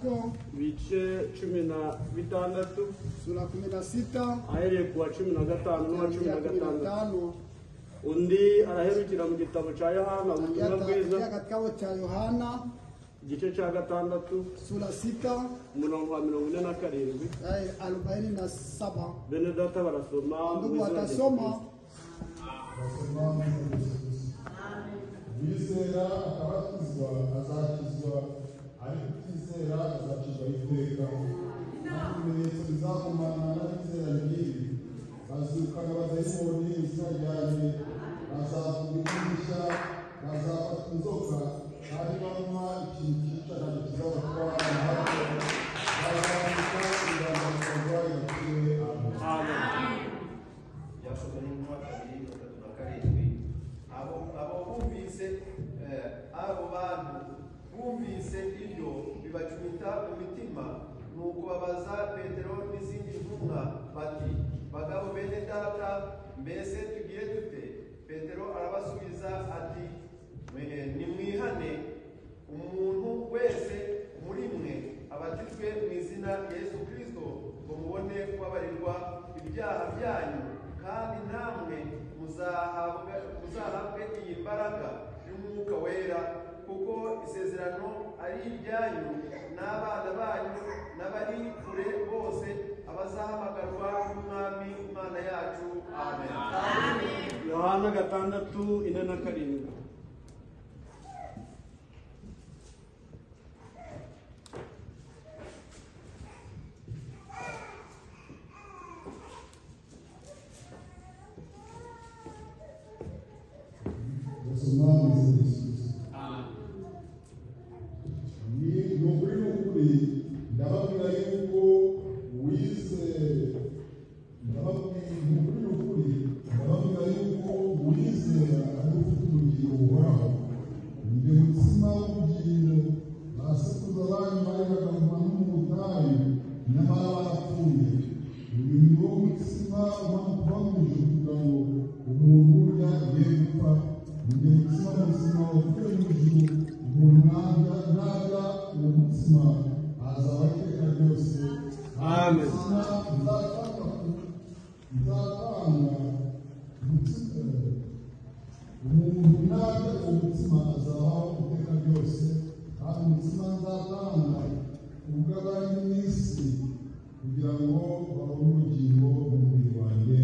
Marko bice 16 sura 16 ahereye kuwa 15 n'uwa 16. Undi araherukira mu gitabo cya Yohana ubutumwa bwiza katika cha Yohana igice cya 6 sura 6 umurongo wa 47. 47. Bene data barasoma, ndugu watasoma. Wizera akabatizwa azakizwa, ariko utizera azacirwa iteka. Ibimenyetso bizakomana n'abizera ngibi: bazirukana abadayimoni mu izina ryanjye, bazavuga imigisha, bazafata inzoka, kandi banywa ikintu cyica ntabwo kizabatwara hato, bazandika indangamuntu barwayi bakire. Amen. Yakobo n'intumwa 2:37. Abo bantu bumvise ibyo bibacumita mu mitima, nuko babaza Petero n'izindi ntumwa bati, bagabo bene data, mbese tugire dute? Petero arabasubiza ati, nimwihane, umuntu wese muri mwe abatizwe mu izina rya Yesu Kristo, ngo mubone kubabarirwa ibyaha byanyu, kandi namwe muzahabwe iyi mbaraga y'umwuka wera, kuko isezerano ari iryanyu n'abana banyu n'abari kure bose, abazahamagarwa n'Umwami Imana yacu. Amen. Yohana 6:4-7. ndababwira yuko uwizera ari ufite ubugingo buhoraho. Ni umutsima w'ubugingo basekuruza banyu bariraga mu manu mu butayu, nyamara barapfuye. Uyu ni wo mutsima umanuka mu ijuru kugira ngo umuntu urya ye gupfa. Ni umutsima muzima wavuye mu ijuru, umuntu narya uwo mutsima azaba iteka ryose. Amen. Umuntu narya uwo mutsima azabaho iteka ryose, kandi umutsima nzatanga ubw'abari mu isi, kugira ngo babone ubugingo mu mubiri wanjye.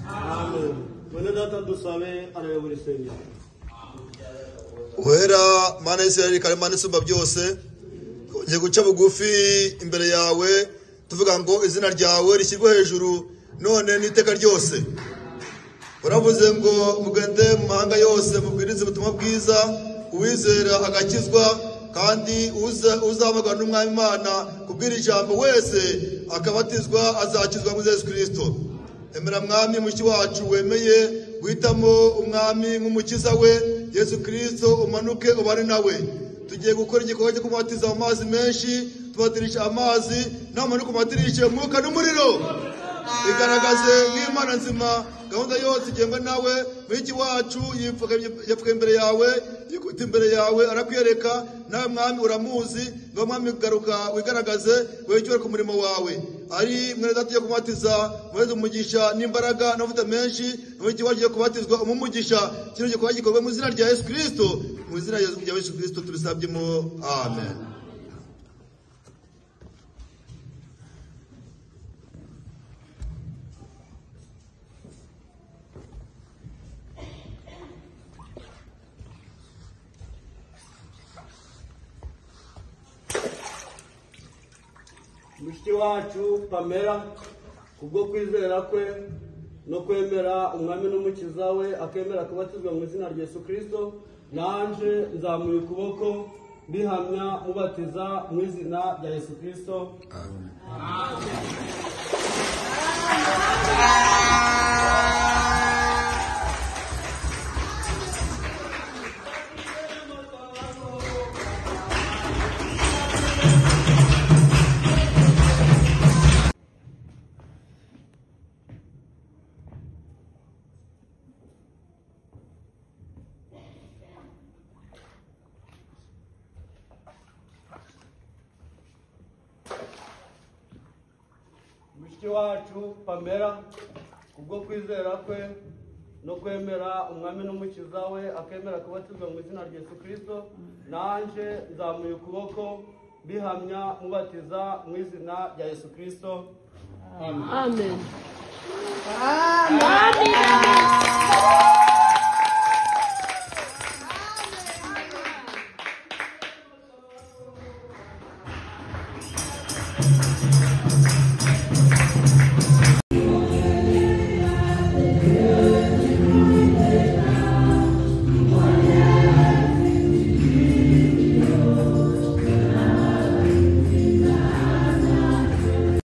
Amen. Bene data dusabe arayobora isengero. Wera Mana y'Isirayeli, kandi Mana isumba byose, ngiye guca bugufi imbere yawe tuvuga ngo izina ryawe rishyirwe hejuru none n'iteka ryose. Uravuze ngo mugende mu mahanga yose mubwirize ubutumwa bwiza, uwizera agakizwa, kandi uzamagana n'Umwami Imana kubwira ijambo wese akabatizwa azakizwa muri Yesu Kristo. Emera Mwami mushiki wacu wemeye guhitamo Umwami nk'umukiza we Yesu Kristo, umanuke ubane nawe. Tugiye gukora igikorwa cyo kumubatiza mu mazi menshi, tubatirisha amazi n'amanuka umubatirishe umwuka n'umuriro. Igaragaze nk'Imana nzima, gahunda yose igengwa nawe. Mushiki wacu yapfuka imbere yawe, yikuta imbere yawe, arakwiyereka. Nawe Mwami uramuzi, ngo Mwami garuka wigaragaze, wecyure ku murimo wawe. Ari mwene data yo kumubatiza, muheze umugisha n'imbaraga n'amavuta menshi. Mushiki wacu yo kubatizwa umumugisha, kino gikorwa gikorwe mu izina rya Yesu Kristo. Mu izina rya Yesu Kristo tubisabyemo. Amen. Mushiki wacu Pamela, kubwo kwizera kwe no kwemera Umwami n'Umukiza we, akemera kubatizwa mu izina rya Yesu Kristo, nanje nzamuye ukuboko mbihamya mubatiza mu izina rya Yesu Kristo. Amen. mushiki wacu Pamela kubwo kwizera kwe no kwemera umwami n'umukiza we akemera kubatizwa mu izina rya Yesu Kristo, nanje nzamuye ukuboko bihamya mubatiza mu izina rya Yesu Kristo. Amen. Amen. Amen.